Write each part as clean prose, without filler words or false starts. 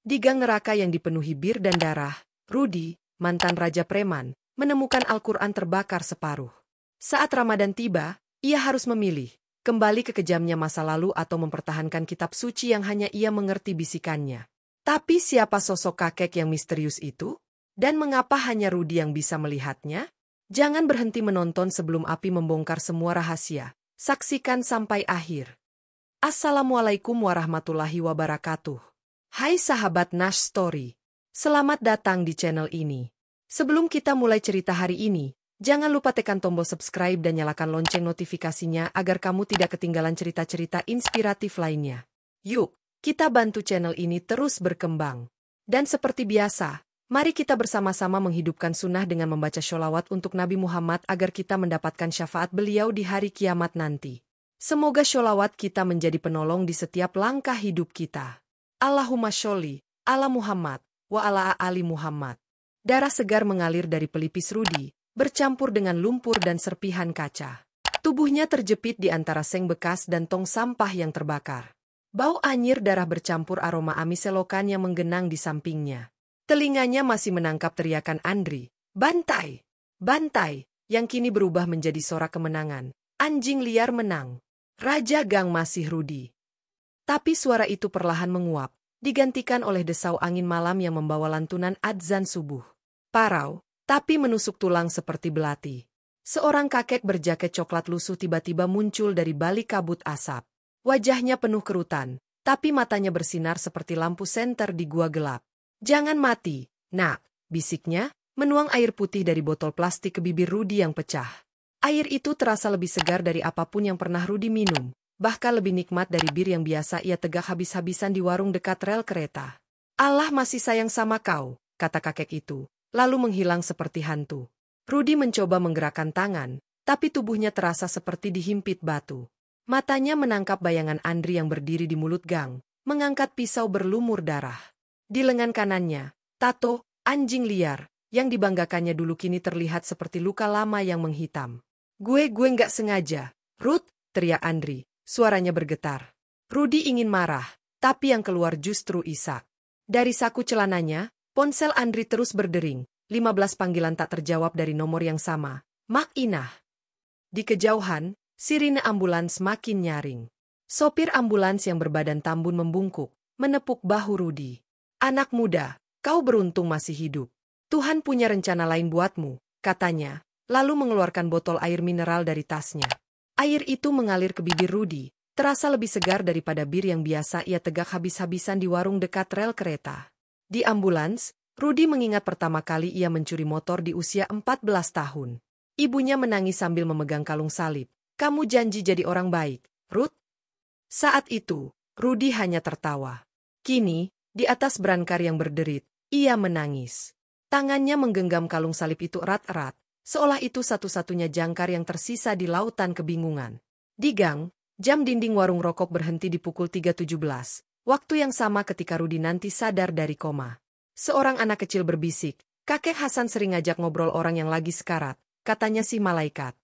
Di gang neraka yang dipenuhi bir dan darah, Rudy, mantan Raja Preman, menemukan Al-Quran terbakar separuh. Saat Ramadan tiba, ia harus memilih, kembali ke kejamnya masa lalu atau mempertahankan kitab suci yang hanya ia mengerti bisikannya. Tapi siapa sosok kakek yang misterius itu? Dan mengapa hanya Rudy yang bisa melihatnya? Jangan berhenti menonton sebelum api membongkar semua rahasia. Saksikan sampai akhir. Assalamualaikum warahmatullahi wabarakatuh. Hai sahabat Nash Story. Selamat datang di channel ini. Sebelum kita mulai cerita hari ini, jangan lupa tekan tombol subscribe dan nyalakan lonceng notifikasinya agar kamu tidak ketinggalan cerita-cerita inspiratif lainnya. Yuk, kita bantu channel ini terus berkembang. Dan seperti biasa, mari kita bersama-sama menghidupkan sunnah dengan membaca sholawat untuk Nabi Muhammad agar kita mendapatkan syafaat beliau di hari kiamat nanti. Semoga sholawat kita menjadi penolong di setiap langkah hidup kita. Allahumma sholli ala Muhammad wa ala ali Muhammad. Darah segar mengalir dari pelipis Rudy, bercampur dengan lumpur dan serpihan kaca. Tubuhnya terjepit di antara seng bekas dan tong sampah yang terbakar. Bau anyir darah bercampur aroma amis selokan yang menggenang di sampingnya. Telinganya masih menangkap teriakan Andri, "Bantai! Bantai!" yang kini berubah menjadi sorak kemenangan. Anjing liar menang. Raja Gang masih Rudy. Tapi suara itu perlahan menguap, digantikan oleh desau angin malam yang membawa lantunan adzan subuh. Parau, tapi menusuk tulang seperti belati. Seorang kakek berjaket coklat lusuh tiba-tiba muncul dari balik kabut asap. Wajahnya penuh kerutan, tapi matanya bersinar seperti lampu senter di gua gelap. "Jangan mati, nak," bisiknya, menuang air putih dari botol plastik ke bibir Rudy yang pecah. Air itu terasa lebih segar dari apapun yang pernah Rudy minum. Bahkan lebih nikmat dari bir yang biasa ia tegak habis-habisan di warung dekat rel kereta. "Allah masih sayang sama kau," kata kakek itu, lalu menghilang seperti hantu. Rudy mencoba menggerakkan tangan, tapi tubuhnya terasa seperti dihimpit batu. Matanya menangkap bayangan Andri yang berdiri di mulut gang, mengangkat pisau berlumur darah. Di lengan kanannya, tato, anjing liar, yang dibanggakannya dulu kini terlihat seperti luka lama yang menghitam. Gue nggak sengaja, Ruth," teriak Andri. Suaranya bergetar. Rudy ingin marah, tapi yang keluar justru isak. Dari saku celananya, ponsel Andri terus berdering. 15 panggilan tak terjawab dari nomor yang sama. "Mak Inah." Di kejauhan, sirine ambulans makin nyaring. Sopir ambulans yang berbadan tambun membungkuk, menepuk bahu Rudy. "Anak muda, kau beruntung masih hidup. Tuhan punya rencana lain buatmu," katanya, lalu mengeluarkan botol air mineral dari tasnya. Air itu mengalir ke bibir Rudy, terasa lebih segar daripada bir yang biasa ia tegak habis-habisan di warung dekat rel kereta. Di ambulans, Rudy mengingat pertama kali ia mencuri motor di usia 14 tahun. Ibunya menangis sambil memegang kalung salib. "Kamu janji jadi orang baik, Ruth?" Saat itu, Rudy hanya tertawa. Kini, di atas berangkar yang berderit, ia menangis. Tangannya menggenggam kalung salib itu erat-erat, seolah itu satu-satunya jangkar yang tersisa di lautan kebingungan. Di gang, jam dinding warung rokok berhenti di pukul 3.17, waktu yang sama ketika Rudy nanti sadar dari koma. Seorang anak kecil berbisik, "Kakek Hasan sering ngajak ngobrol orang yang lagi sekarat, katanya si malaikat."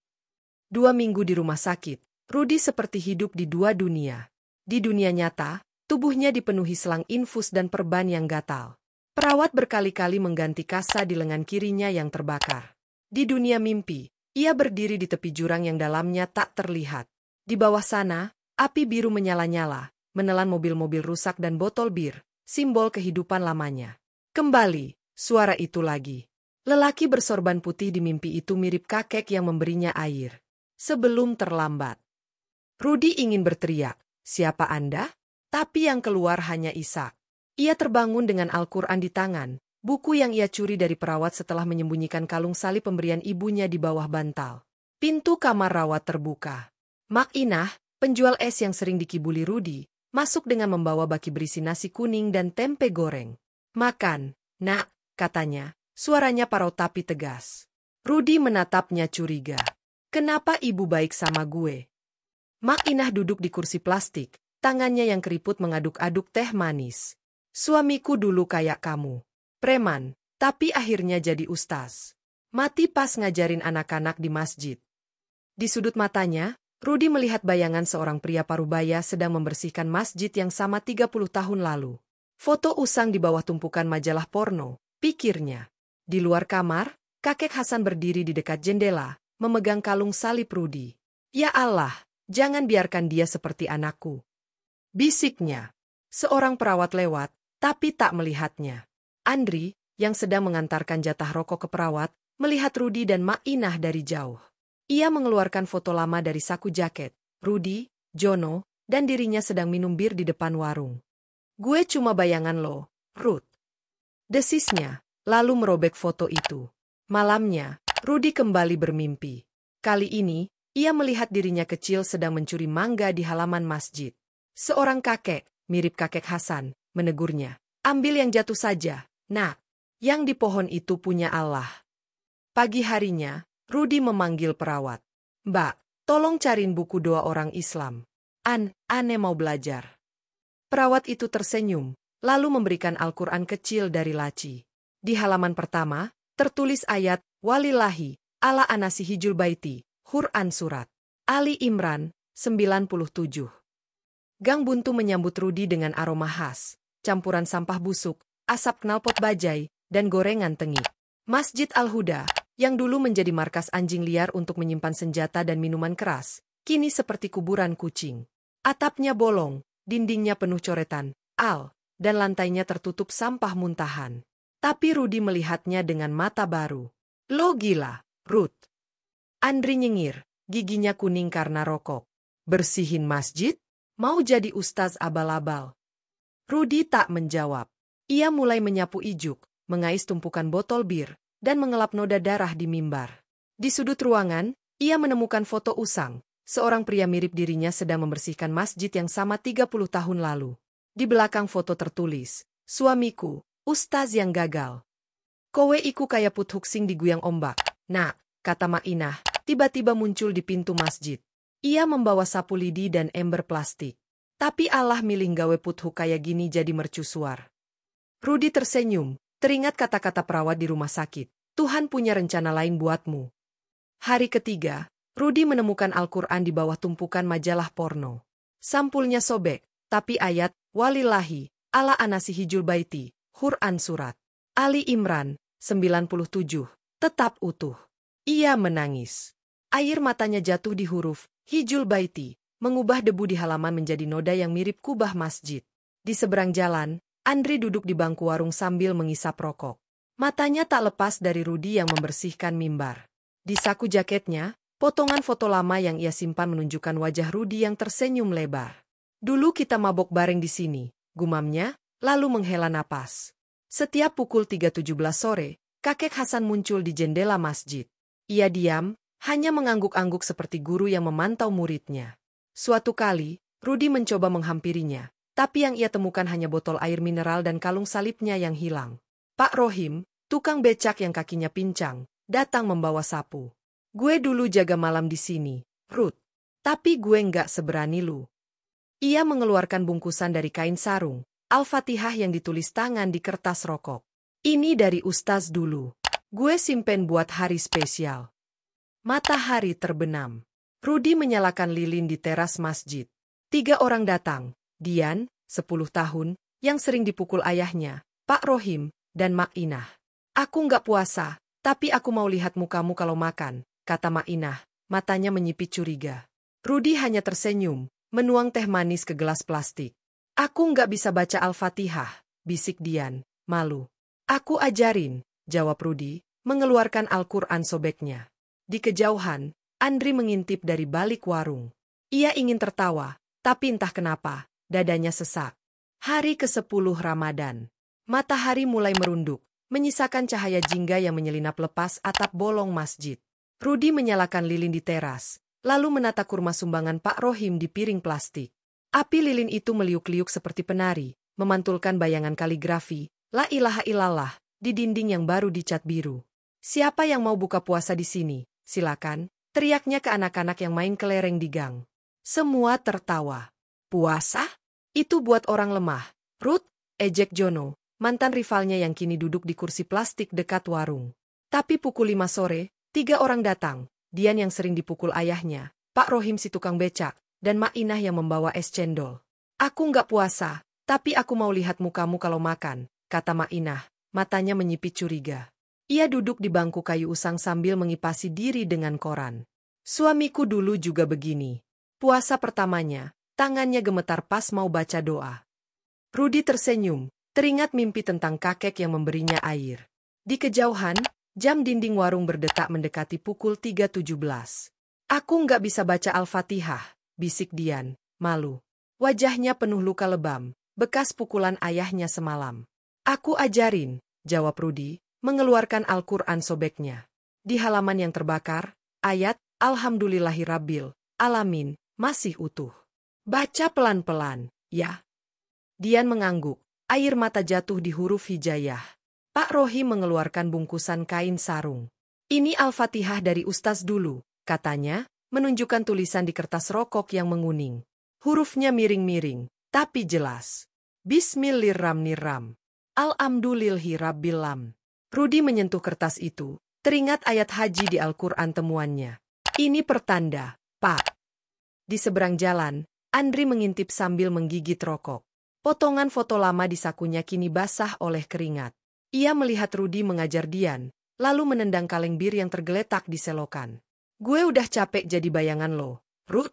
2 minggu di rumah sakit, Rudy seperti hidup di dua dunia. Di dunia nyata, tubuhnya dipenuhi selang infus dan perban yang gatal. Perawat berkali-kali mengganti kasa di lengan kirinya yang terbakar. Di dunia mimpi, ia berdiri di tepi jurang yang dalamnya tak terlihat. Di bawah sana, api biru menyala-nyala, menelan mobil-mobil rusak dan botol bir, simbol kehidupan lamanya. Kembali, suara itu lagi. Lelaki bersorban putih di mimpi itu mirip kakek yang memberinya air. Sebelum terlambat. Rudy ingin berteriak, "Siapa Anda?" Tapi yang keluar hanya isak. Ia terbangun dengan Al-Quran di tangan, buku yang ia curi dari perawat setelah menyembunyikan kalung salib pemberian ibunya di bawah bantal. Pintu kamar rawat terbuka. Mak Inah, penjual es yang sering dikibuli Rudy, masuk dengan membawa baki berisi nasi kuning dan tempe goreng. "Makan, nak," katanya, suaranya parau tapi tegas. Rudy menatapnya curiga. "Kenapa ibu baik sama gue?" Mak Inah duduk di kursi plastik, tangannya yang keriput mengaduk-aduk teh manis. "Suamiku dulu kayak kamu. Preman, tapi akhirnya jadi ustaz. Mati pas ngajarin anak-anak di masjid." Di sudut matanya, Rudy melihat bayangan seorang pria parubaya sedang membersihkan masjid yang sama 30 tahun lalu. Foto usang di bawah tumpukan majalah porno, pikirnya. Di luar kamar, kakek Hasan berdiri di dekat jendela, memegang kalung salib Rudi. Ya Allah, jangan biarkan dia seperti anakku. Bisiknya. Seorang perawat lewat, tapi tak melihatnya. Andri, yang sedang mengantarkan jatah rokok ke perawat, melihat Rudi dan Mak Inah dari jauh. Ia mengeluarkan foto lama dari saku jaket. Rudi, Jono, dan dirinya sedang minum bir di depan warung. Gue cuma bayangan lo, Ruth. Desisnya, lalu merobek foto itu. Malamnya, Rudi kembali bermimpi. Kali ini, ia melihat dirinya kecil sedang mencuri mangga di halaman masjid. Seorang kakek, mirip kakek Hasan, menegurnya. Ambil yang jatuh saja, nak. Yang di pohon itu punya Allah. Pagi harinya, Rudi memanggil perawat. Mbak, tolong cariin buku doa orang Islam. Ane mau belajar. Perawat itu tersenyum, lalu memberikan Al-Quran kecil dari laci. Di halaman pertama, tertulis ayat, Walillahi, ala anasihijul baiti, Quran Surat. Ali Imran, 97. Gang buntu menyambut Rudi dengan aroma khas, campuran sampah busuk, asap knalpot bajai, dan gorengan tengik. Masjid Al-Huda, yang dulu menjadi markas anjing liar untuk menyimpan senjata dan minuman keras, kini seperti kuburan kucing. Atapnya bolong, dindingnya penuh coretan, dan lantainya tertutup sampah muntahan. Tapi Rudi melihatnya dengan mata baru. Lo gila, Ruth. Andri nyengir, giginya kuning karena rokok. Bersihin masjid? Mau jadi ustaz abal-abal? Rudi tak menjawab. Ia mulai menyapu ijuk, mengais tumpukan botol bir, dan mengelap noda darah di mimbar. Di sudut ruangan, ia menemukan foto usang. Seorang pria mirip dirinya sedang membersihkan masjid yang sama 30 tahun lalu. Di belakang foto tertulis, suamiku, ustaz yang gagal. Kowe iku kaya puthuk sing diguyang ombak. Nak, kata Mak Inah, tiba-tiba muncul di pintu masjid. Ia membawa sapu lidi dan ember plastik. Tapi Allah milih gawe puthuk kaya gini jadi mercusuar. Rudi tersenyum, teringat kata-kata perawat di rumah sakit. Tuhan punya rencana lain buatmu. Hari ketiga, Rudi menemukan Al-Quran di bawah tumpukan majalah porno. Sampulnya sobek, tapi ayat, Walillahi, ala anasihijul baiti, Quran Surat. Ali Imran, 97, tetap utuh. Ia menangis. Air matanya jatuh di huruf, Hijul Baiti, mengubah debu di halaman menjadi noda yang mirip kubah masjid. Di seberang jalan, Andri duduk di bangku warung sambil mengisap rokok. Matanya tak lepas dari Rudi yang membersihkan mimbar. Di saku jaketnya, potongan foto lama yang ia simpan menunjukkan wajah Rudi yang tersenyum lebar. Dulu kita mabok bareng di sini, gumamnya, lalu menghela napas. Setiap pukul 3.17 sore, kakek Hasan muncul di jendela masjid. Ia diam, hanya mengangguk-angguk seperti guru yang memantau muridnya. Suatu kali, Rudi mencoba menghampirinya, tapi yang ia temukan hanya botol air mineral dan kalung salibnya yang hilang. Pak Rohim, tukang becak yang kakinya pincang, datang membawa sapu. Gue dulu jaga malam di sini, Ruth. Tapi gue nggak seberani lu. Ia mengeluarkan bungkusan dari kain sarung, Al-Fatihah yang ditulis tangan di kertas rokok. Ini dari Ustaz dulu. Gue simpen buat hari spesial. Matahari terbenam. Rudi menyalakan lilin di teras masjid. 3 orang datang. Dian, 10 tahun, yang sering dipukul ayahnya, Pak Rohim, dan Mak Inah. Aku nggak puasa, tapi aku mau lihat mukamu kalau makan, kata Mak Inah, matanya menyipit curiga. Rudi hanya tersenyum, menuang teh manis ke gelas plastik. Aku nggak bisa baca Al-Fatihah, bisik Dian, malu. Aku ajarin, jawab Rudi, mengeluarkan Al-Quran sobeknya. Di kejauhan, Andri mengintip dari balik warung. Ia ingin tertawa, tapi entah kenapa, dadanya sesak. Hari ke-10 Ramadan. Matahari mulai merunduk, menyisakan cahaya jingga yang menyelinap lepas atap bolong masjid. Rudi menyalakan lilin di teras, lalu menata kurma sumbangan Pak Rohim di piring plastik. Api lilin itu meliuk-liuk seperti penari, memantulkan bayangan kaligrafi, La ilaha illallah, di dinding yang baru dicat biru. Siapa yang mau buka puasa di sini? Silakan, teriaknya ke anak-anak yang main kelereng di gang. Semua tertawa. Puasa? Itu buat orang lemah. Ruth, ejek Jono, mantan rivalnya yang kini duduk di kursi plastik dekat warung. Tapi pukul 5 sore, 3 orang datang. Dian yang sering dipukul ayahnya, Pak Rohim si tukang becak, dan Mak Inah yang membawa es cendol. Aku nggak puasa, Tapi aku mau lihat mukamu kalau makan, kata Ma'inah, matanya menyipit curiga. Ia duduk di bangku kayu usang sambil mengipasi diri dengan koran. Suamiku dulu juga begini. Puasa pertamanya, tangannya gemetar pas mau baca doa. Rudi tersenyum, teringat mimpi tentang kakek yang memberinya air. Di kejauhan, jam dinding warung berdetak mendekati pukul 3.17. Aku nggak bisa baca Al-Fatihah, bisik Dian, malu. Wajahnya penuh luka lebam, bekas pukulan ayahnya semalam. Aku ajarin, jawab Rudi, mengeluarkan Al-Quran sobeknya. Di halaman yang terbakar, ayat, Alhamdulillahirabbil alamin, masih utuh. Baca pelan-pelan, ya. Dian mengangguk, air mata jatuh di huruf hijayah. Pak Rohim mengeluarkan bungkusan kain sarung. Ini Al-Fatihah dari Ustaz dulu, katanya, menunjukkan tulisan di kertas rokok yang menguning. Hurufnya miring-miring, tapi jelas. Bismillahirrahmanirrahim. Alhamdulillahirabbil. Rudi menyentuh kertas itu, teringat ayat haji di Al-Quran temuannya. Ini pertanda, Pak. Di seberang jalan, Andri mengintip sambil menggigit rokok. Potongan foto lama di sakunya kini basah oleh keringat. Ia melihat Rudi mengajar Dian, lalu menendang kaleng bir yang tergeletak di selokan. Gue udah capek jadi bayangan lo, Rud.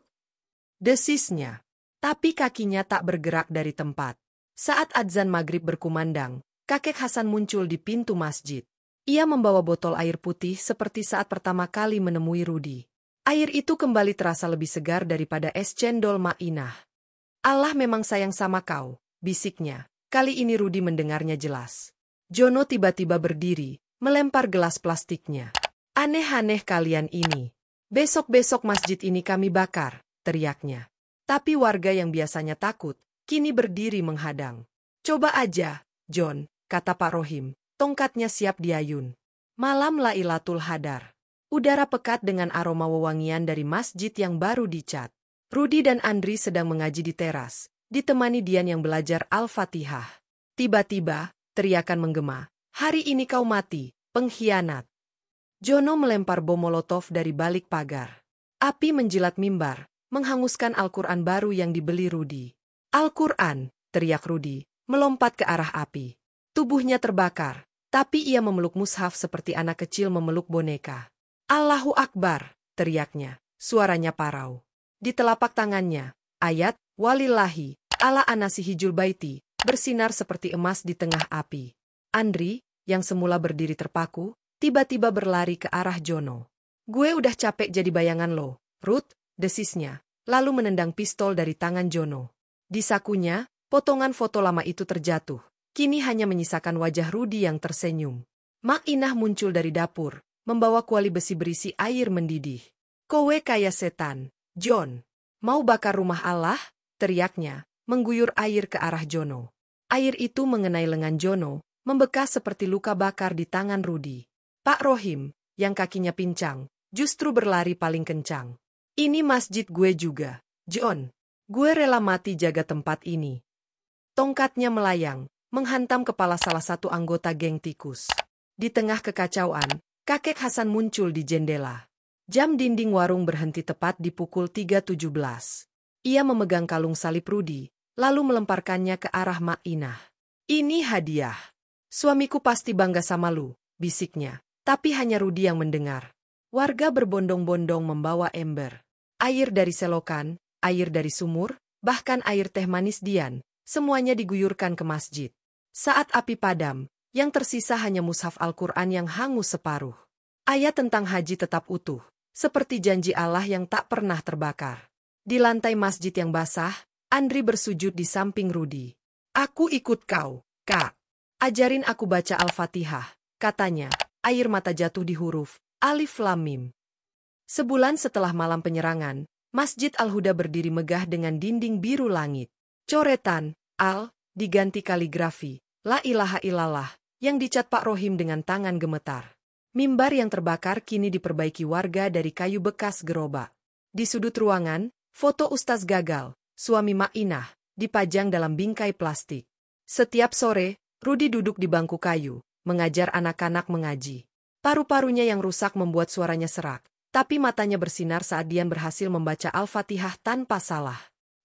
Desisnya. Tapi kakinya tak bergerak dari tempat. Saat adzan maghrib berkumandang, kakek Hasan muncul di pintu masjid. Ia membawa botol air putih seperti saat pertama kali menemui Rudi. Air itu kembali terasa lebih segar daripada es cendol Ma'inah. Allah memang sayang sama kau, bisiknya. Kali ini Rudi mendengarnya jelas. Jono tiba-tiba berdiri, melempar gelas plastiknya. Aneh-aneh kalian ini. Besok-besok masjid ini kami bakar, teriaknya. Tapi warga yang biasanya takut, kini berdiri menghadang. Coba aja, John, kata Pak Rohim, tongkatnya siap diayun. Malam Lailatul Hadar. Udara pekat dengan aroma wewangian dari masjid yang baru dicat. Rudi dan Andri sedang mengaji di teras, ditemani Dian yang belajar Al-Fatihah. Tiba-tiba, teriakan menggema, hari ini kau mati, pengkhianat. Jono melempar bom molotov dari balik pagar. Api menjilat mimbar, menghanguskan Al-Quran baru yang dibeli Rudi. Al-Quran, teriak Rudi, melompat ke arah api. Tubuhnya terbakar, tapi ia memeluk mushaf seperti anak kecil memeluk boneka. Allahu Akbar, teriaknya, suaranya parau. Di telapak tangannya, ayat, walillahi, ala anasihijul baiti, bersinar seperti emas di tengah api. Andri, yang semula berdiri terpaku, tiba-tiba berlari ke arah Jono. Gue udah capek jadi bayangan lo, Ruth, desisnya, lalu menendang pistol dari tangan Jono. Di sakunya, potongan foto lama itu terjatuh. Kini hanya menyisakan wajah Rudi yang tersenyum. Ma'inah muncul dari dapur, membawa kuali besi berisi air mendidih. Kowe kayak setan, John. Mau bakar rumah Allah? Teriaknya, mengguyur air ke arah Jono. Air itu mengenai lengan Jono, membekas seperti luka bakar di tangan Rudi. Pak Rohim, yang kakinya pincang, justru berlari paling kencang. Ini masjid gue juga, John. Gue rela mati jaga tempat ini. Tongkatnya melayang, menghantam kepala salah satu anggota geng tikus. Di tengah kekacauan, kakek Hasan muncul di jendela. Jam dinding warung berhenti tepat di pukul 3.17. Ia memegang kalung salib Rudi, lalu melemparkannya ke arah Ma'inah. Ini hadiah. Suamiku pasti bangga sama lu, bisiknya. Tapi hanya Rudi yang mendengar. Warga berbondong-bondong membawa ember. Air dari selokan, air dari sumur, bahkan air teh manis Dian, semuanya diguyurkan ke masjid. Saat api padam, yang tersisa hanya mushaf Al-Quran yang hangus separuh. Ayat tentang haji tetap utuh, seperti janji Allah yang tak pernah terbakar. Di lantai masjid yang basah, Andri bersujud di samping Rudi. Aku ikut kau, Kak. Ajarin aku baca Al-Fatihah, katanya, air mata jatuh di huruf, Alif Lam Mim. Sebulan setelah malam penyerangan, Masjid Al-Huda berdiri megah dengan dinding biru langit. Coretan, Al, diganti kaligrafi, La ilaha illallah, yang dicat Pak Rohim dengan tangan gemetar. Mimbar yang terbakar kini diperbaiki warga dari kayu bekas gerobak. Di sudut ruangan, foto Ustaz Gagal, suami Ma'inah, dipajang dalam bingkai plastik. Setiap sore, Rudi duduk di bangku kayu, mengajar anak-anak mengaji. Paru-parunya yang rusak membuat suaranya serak, tapi matanya bersinar saat Dian berhasil membaca Al-Fatihah tanpa salah.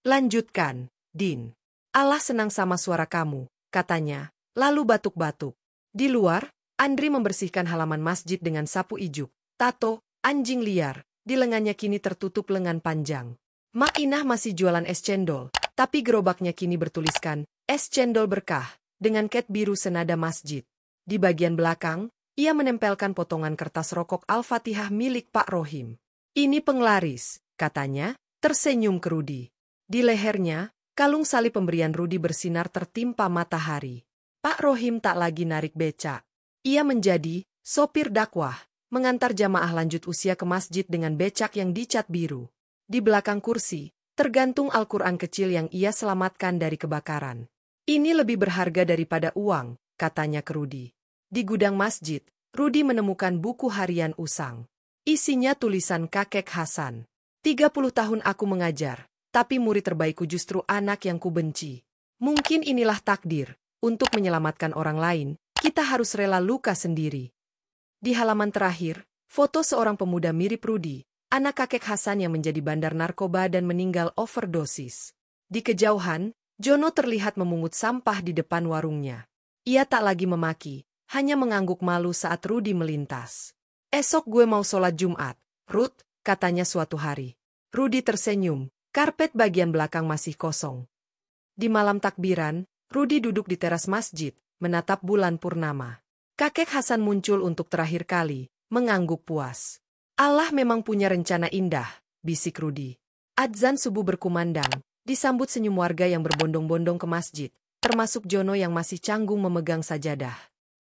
Lanjutkan, Din. Allah senang sama suara kamu, katanya, lalu batuk-batuk. Di luar, Andri membersihkan halaman masjid dengan sapu ijuk. Tato, anjing liar, di lengannya kini tertutup lengan panjang. Mak Inah masih jualan es cendol, tapi gerobaknya kini bertuliskan, es cendol berkah, dengan cat biru senada masjid. Di bagian belakang, ia menempelkan potongan kertas rokok Al-Fatihah milik Pak Rohim. Ini penglaris, katanya, tersenyum ke Rudi. Di lehernya, kalung salib pemberian Rudi bersinar tertimpa matahari. Pak Rohim tak lagi narik becak. Ia menjadi sopir dakwah, mengantar jamaah lanjut usia ke masjid dengan becak yang dicat biru. Di belakang kursi, tergantung Al-Quran kecil yang ia selamatkan dari kebakaran. Ini lebih berharga daripada uang, katanya ke Rudi. Di gudang masjid, Rudi menemukan buku harian Usang. Isinya tulisan kakek Hasan. 30 tahun aku mengajar, tapi murid terbaikku justru anak yang kubenci. Mungkin inilah takdir, untuk menyelamatkan orang lain, kita harus rela luka sendiri. Di halaman terakhir, foto seorang pemuda mirip Rudi, anak kakek Hasan yang menjadi bandar narkoba dan meninggal overdosis. Di kejauhan, Jono terlihat memungut sampah di depan warungnya. Ia tak lagi memaki, hanya mengangguk malu saat Rudi melintas. Esok gue mau sholat Jumat, Ruth, katanya suatu hari. Rudi tersenyum, karpet bagian belakang masih kosong. Di malam takbiran, Rudi duduk di teras masjid, menatap bulan purnama. Kakek Hasan muncul untuk terakhir kali, mengangguk puas. Allah memang punya rencana indah, bisik Rudi. Adzan subuh berkumandang, disambut senyum warga yang berbondong-bondong ke masjid, termasuk Jono yang masih canggung memegang sajadah.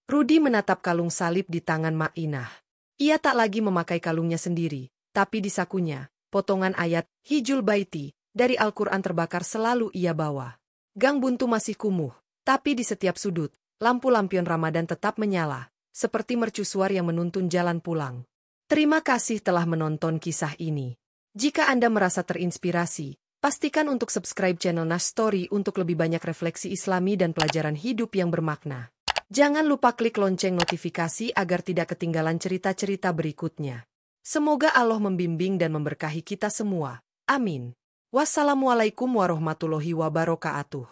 Rudi menatap kalung salib di tangan Mak Inah. Ia tak lagi memakai kalungnya sendiri, tapi di sakunya, potongan ayat Hijul Baiti dari Al-Quran terbakar selalu ia bawa. Gang buntu masih kumuh, tapi di setiap sudut, lampu lampion Ramadan tetap menyala, seperti mercusuar yang menuntun jalan pulang. Terima kasih telah menonton kisah ini. Jika Anda merasa terinspirasi, pastikan untuk subscribe channel Nash Story untuk lebih banyak refleksi Islami dan pelajaran hidup yang bermakna. Jangan lupa klik lonceng notifikasi agar tidak ketinggalan cerita-cerita berikutnya. Semoga Allah membimbing dan memberkahi kita semua. Amin. Wassalamualaikum warahmatullahi wabarakatuh.